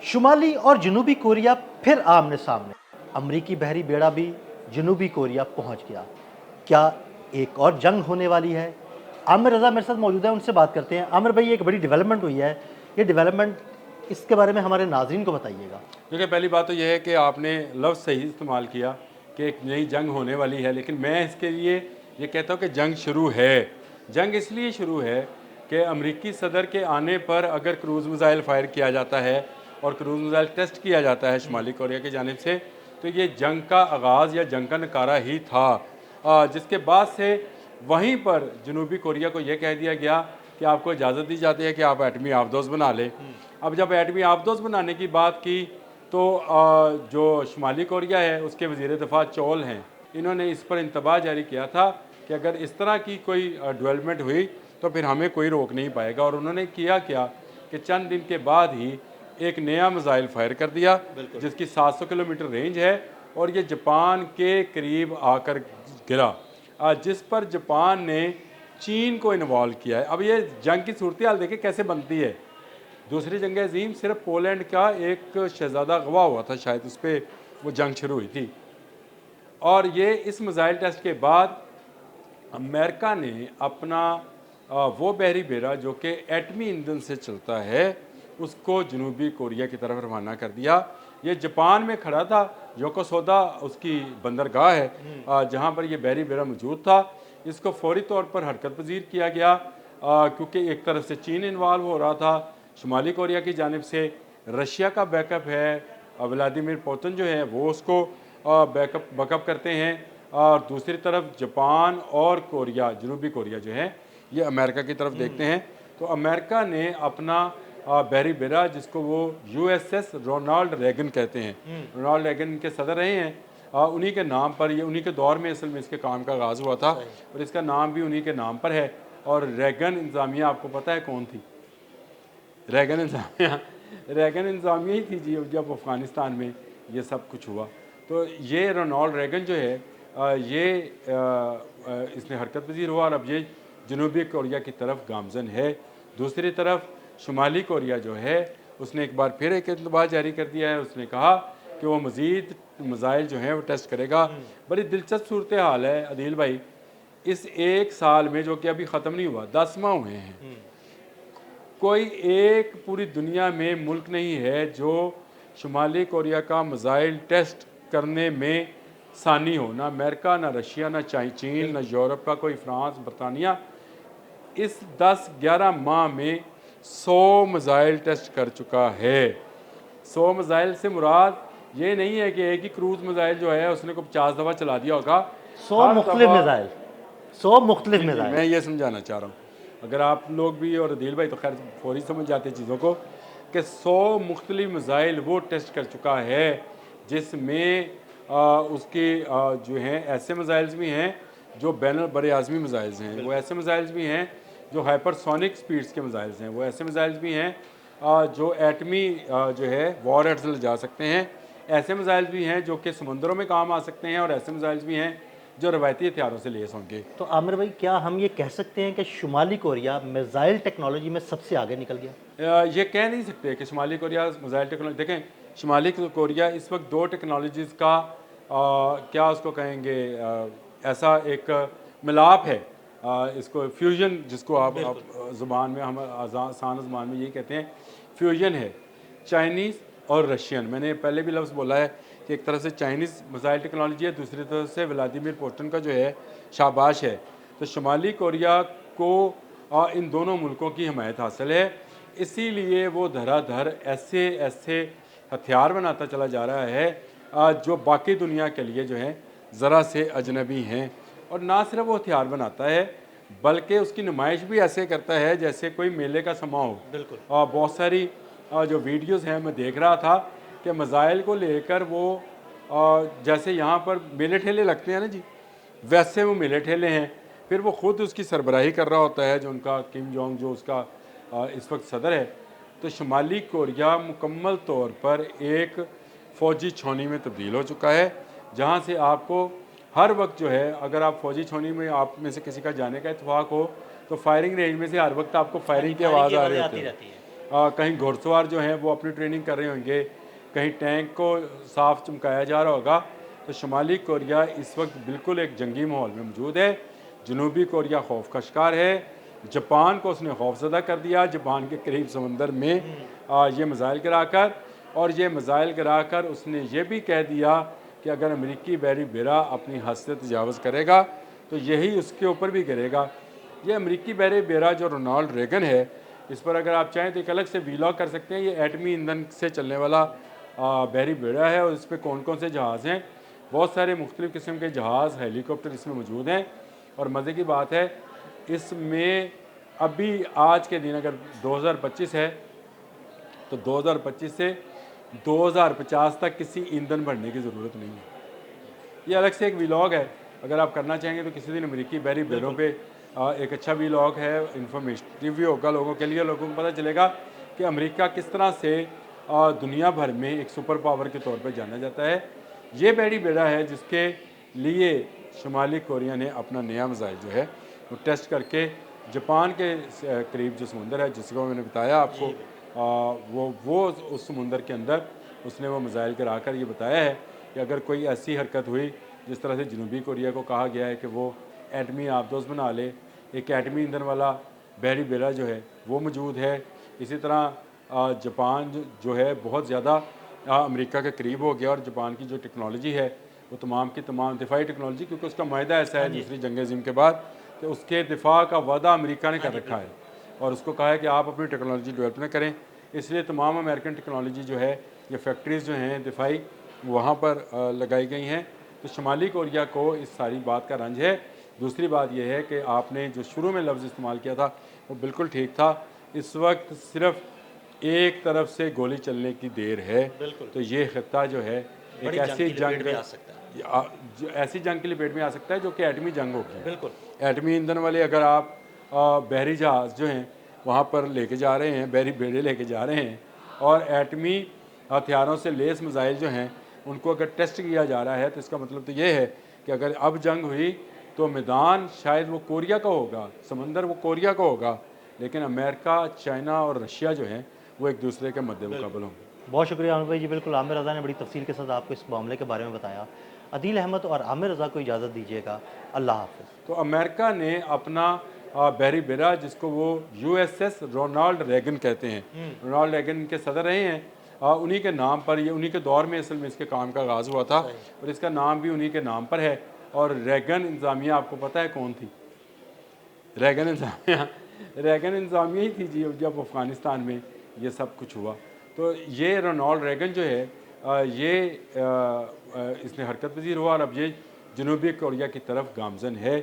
शुमाली और जनूबी कोरिया फिर आमने सामने। अमरीकी बहरी बेड़ा भी जनूबी कोरिया पहुंच गया। क्या एक और जंग होने वाली है? आमिर रज़ा मेरे साथ मौजूद है, उनसे बात करते हैं। आमिर भाई, एक बड़ी डेवलपमेंट हुई है, ये डेवलपमेंट इसके बारे में हमारे नाज़रीन को बताइएगा। देखिए, पहली बात तो यह है कि आपने लफ्ज़ सही इस्तेमाल किया कि एक नई जंग होने वाली है, लेकिन मैं इसके लिए ये कहता हूँ कि जंग शुरू है। जंग इसलिए शुरू है कि अमरीकी सदर के आने पर अगर क्रूज़ मिज़ाइल फायर किया जाता है और क्रूज़ मिज़ाइल टेस्ट किया जाता है शुमाली कोरिया की जानिब से, तो ये जंग का आगाज़ या जंग का नकारा ही था। जिसके बाद से वहीं पर जनूबी कोरिया को यह कह दिया गया कि आपको इजाज़त दी जाती है कि आप एटमी आबदोज़ बना लें। अब जब एटमी आबदोज़ बनाने की बात की तो जो शुमाली कोरिया है उसके वज़ीर दफ़ा चोल हैं, इन्होंने इस पर इंतबाह जारी किया था कि अगर इस तरह की कोई डेवलपमेंट हुई तो फिर हमें कोई रोक नहीं पाएगा। और उन्होंने किया क्या कि चंद दिन के बाद ही एक नया मिसाइल फायर कर दिया जिसकी 700 किलोमीटर रेंज है और ये जापान के करीब आकर गिरा, जिस पर जापान ने चीन को इन्वॉल्व किया है। अब ये जंग की सूरत हाल देखिए कैसे बनती है। दूसरी जंग अजीम सिर्फ पोलैंड का एक शहजादा गवाह हुआ था, शायद उस पर वो जंग शुरू हुई थी। और ये इस मिसाइल टेस्ट के बाद अमेरिका ने अपना वो बहरी बेड़ा जो कि एटमी ईंधन से चलता है उसको जनूबी कोरिया की तरफ रवाना कर दिया। ये जापान में खड़ा था, योकोसोदा उसकी बंदरगाह है जहाँ पर यह बहरी बेड़ा मौजूद था। इसको फौरी तौर पर हरकत पजीर किया गया क्योंकि एक तरफ से चीन इन्वॉल्व हो रहा था, शुमाली कोरिया की जानिब से रशिया का बैकअप है, व्लादिमीर पुतिन जो है वो उसको बैकअप करते हैं, और दूसरी तरफ जापान और कोरिया, जनूबी कोरिया जो है ये अमेरिका की तरफ देखते हैं। तो अमेरिका ने अपना बहरी बेड़ा जिसको वो यूएसएस रोनाल्ड रेगन कहते हैं, रोनाल्ड रेगन के सदर रहे हैं, उन्हीं के नाम पर, ये उन्हीं के दौर में असल में इसके काम का आगाज़ हुआ था और इसका नाम भी उन्हीं के नाम पर है। और रेगन इंतज़ामिया आपको पता है कौन थी? रेगन इंतज़ामिया ही थी जी जब अफ़गानिस्तान में ये सब कुछ हुआ। तो ये रोनाल्ड रेगन जो है इसने हरकत पजीर हुआ और अब ये जनूबी कोरिया की तरफ गामजन है। दूसरी तरफ शुमाली कोरिया जो है उसने एक बार फिर एक इंतबाह जारी कर दिया है। उसने कहा कि वो मज़ीद मिसाइल जो हैं वो टेस्ट करेगा। बड़ी दिलचस्प सूरत हाल है अदील भाई, इस एक साल में जो कि अभी ख़त्म नहीं हुआ, 10 माह हुए हैं, कोई एक पूरी दुनिया में मुल्क नहीं है जो शुमाली कोरिया का मिसाइल टेस्ट करने में सानी हो। ना अमेरिका, ना रशिया, ना चीन, ना यूरोप का कोई, फ्रांस, बरतानिया। इस 10-11 माह में 100 मिसाइल टेस्ट कर चुका है। 100 मिसाइल से मुराद ये नहीं है कि एक ही क्रूज मिसाइल जो है उसने को 50 दफ़ा चला दिया होगा। 100 मुख्तलिफ मिसाइल, 100 मुख्तलिफ मिसाइल। मैं ये समझाना चाह रहा हूँ, अगर आप लोग भी और अदील भाई तो खैर फौरी समझ जाते चीज़ों को, कि 100 मुख्तलिफ मिसाइल वो टेस्ट कर चुका है जिसमें उसके जो हैं ऐसे मिसाइल्स भी हैं जो बैन बर आज़मी मिसाइल्स हैं, वो ऐसे मिसाइल्स भी हैं जो हाइपरसोनिक स्पीड्स के मिसाइल्स हैं, वो ऐसे मिसाइल्स भी हैं जो एटमी जो है वॉर हेड से ले जा सकते हैं, ऐसे मिसाइल्स भी हैं जो कि समुंदरों में काम आ सकते हैं, और ऐसे मिसाइल्स भी हैं जो रवायती हथियारों से लेस होंगे। तो आमिर भाई, क्या हम ये कह सकते हैं कि शुमाली कोरिया मिसाइल टेक्नोलॉजी में सबसे आगे निकल गया? ये कह नहीं सकते कि शुमाली कोरिया मिसाइल टेक्नोलॉजी, देखें शुमाली कोरिया इस वक्त दो टेक्नोलॉजीज़ का क्या उसको कहेंगे, ऐसा एक मिलाप है, इसको फ्यूजन, जिसको आप ज़ुबान में, हम आसान ज़ुबान में यही कहते हैं, फ्यूजन है चाइनीज़ और रशियन। मैंने पहले भी लफ्ज़ बोला है कि एक तरह से चाइनीज़ मिसाइल टेक्नोलॉजी है, दूसरी तरफ से व्लादिमीर पुतिन का जो है शाबाश है। तो शुमाली कोरिया को इन दोनों मुल्कों की हिमायत हासिल है, इसीलिए वो धराधर ऐसे ऐसे हथियार बनाता चला जा रहा है जो बाकी दुनिया के लिए जो है ज़रा से अजनबी हैं। और ना सिर्फ वो हथियार बनाता है बल्कि उसकी नुमाइश भी ऐसे करता है जैसे कोई मेले का समा हो। बिल्कुल। बहुत सारी जो वीडियोस हैं मैं देख रहा था कि मिसाइल को लेकर वो जैसे यहाँ पर मेले ठेले लगते हैं ना जी, वैसे वो मेले ठेले हैं। फिर वो ख़ुद उसकी सरबराही कर रहा होता है जो उनका किम जोंग, जो उसका इस वक्त सदर है। तो शुमाली कोरिया मुकम्मल तौर पर एक फ़ौजी छौनी में तब्दील हो चुका है, जहाँ से आपको हर वक्त जो है, अगर आप फ़ौजी छौनी में आप में से किसी का जाने का इत्तेफाक हो तो फायरिंग रेंज में से हर वक्त आपको फायरिंग की आवाज़ आ रही होती है। कहीं घुड़सवार जो हैं वो अपनी ट्रेनिंग कर रहे होंगे, कहीं टैंक को साफ चमकाया जा रहा होगा। तो शुमाली कोरिया इस वक्त बिल्कुल एक जंगी माहौल में मौजूद है। जनूबी कोरिया खौफ का शिकार है। जापान को उसने खौफजदा कर दिया, जापान के करीब समंदर में ये मिज़ाइल गिराकर, और ये मिज़ाइल गिराकर उसने ये भी कह दिया कि अगर अमेरिकी बहरी बेड़ा अपनी हद से तजावज़ करेगा तो यही उसके ऊपर भी गिरेगा। ये अमेरिकी बहरी बेड़ा जो रोनाल्ड रेगन है, इस पर अगर आप चाहें तो एक अलग से वीलॉग कर सकते हैं। ये एटमी ईंधन से चलने वाला बहरी बेड़ा है और इस पर कौन कौन से जहाज़ हैं। बहुत सारे मुख्तलिफ़ किस्म के जहाज़, हेलीकॉप्टर इसमें मौजूद हैं। और मज़े की बात है, इसमें अभी आज के दिन अगर 2025 है तो 2025 से 2050 तक किसी ईंधन भरने की ज़रूरत नहीं है। ये अलग से एक व्लॉग है, अगर आप करना चाहेंगे तो किसी दिन अमेरिकी बहरी बेड़ों पे एक अच्छा व्लॉग है, इन्फॉर्मेटिव भी होगा लोगों के लिए। लोगों को पता चलेगा कि अमेरिका किस तरह से दुनिया भर में एक सुपर पावर के तौर पर जाना जाता है। ये बहरी बेड़ा है जिसके लिए शुमाली कोरिया ने अपना नया मिसाइल जो है वो टेस्ट करके जापान के करीब जो समुंदर है, जिसको मैंने बताया आपको, वो उस समुंदर के अंदर उसने वो मिसाइल गिरा कर ये बताया है कि अगर कोई ऐसी हरकत हुई जिस तरह से जनूबी कोरिया को कहा गया है कि वो एटमी आबदोज़ बना ले, एक एटमी ईंधन वाला बहरी बेड़ा जो है वो मौजूद है। इसी तरह जापान जो है बहुत ज़्यादा अमेरिका के करीब हो गया और जापान की जो टेक्नोलॉजी है वो तमाम की तमाम दिफाई टेक्नोलॉजी, क्योंकि उसका मायदा ऐसा है दूसरी जंग अज़ीम के बाद कि उसके दिफा का वादा अमेरिका ने कर रखा है और उसको कहा है कि आप अपनी टेक्नोलॉजी डेवलप न करें। इसलिए तमाम अमेरिकन टेक्नोलॉजी जो है, ये फैक्ट्रीज़ जो हैं दिफाई वहाँ पर लगाई गई हैं। तो शुमाली कोरिया को इस सारी बात का रंज है। दूसरी बात यह है कि आपने जो शुरू में लफ्ज़ इस्तेमाल किया था वो बिल्कुल ठीक था। इस वक्त सिर्फ एक तरफ से गोली चलने की देर है। तो ये खत्ता जो है एक ऐसी जंग में ऐसी जंग की लपेट में आ सकता है जो कि एटमी जंग होगी। बिल्कुल एटमी ईंधन वाले अगर आप बहरी जहाज़ जो हैं वहाँ पर लेके जा रहे हैं, बहरी बेड़े लेके जा रहे हैं और एटमी हथियारों से लेस मिसाइल जो हैं उनको अगर टेस्ट किया जा रहा है, तो इसका मतलब तो ये है कि अगर अब जंग हुई तो मैदान शायद वो कोरिया का होगा, समंदर वो कोरिया का होगा, लेकिन अमेरिका, चाइना और रशिया जो हैं वो एक दूसरे के मद्देमुकाबल होंगे। बहुत शुक्रिया आमिर भाई जी। बिल्कुल आमिर रज़ा ने बड़ी तफसील के साथ आपको इस मामले के बारे में बताया। अदील अहमद और आमिर रज़ा को इजाज़त दीजिएगा। अल्लाह हाफ़िज़। तो अमेरिका ने अपना बहरी बेड़ा, जिसको वो यूएसएस रोनाल्ड रेगन कहते हैं, रोनाल्ड रेगन के सदर रहे हैं, उन्हीं के नाम पर, ये उन्हीं के दौर में असल में इसके काम का आगाज़ हुआ था और इसका नाम भी उन्हीं के नाम पर है। और रेगन इंतज़ामिया आपको पता है कौन थी? रेगन इंतज़ामिया ही थी जी, जब अफ़गानिस्तान में ये सब कुछ हुआ। तो ये रोनाल्ड रेगन जो है इसने हरकत पजीर हुआ और अब ये जनूबी कोरिया की तरफ गामज़न है।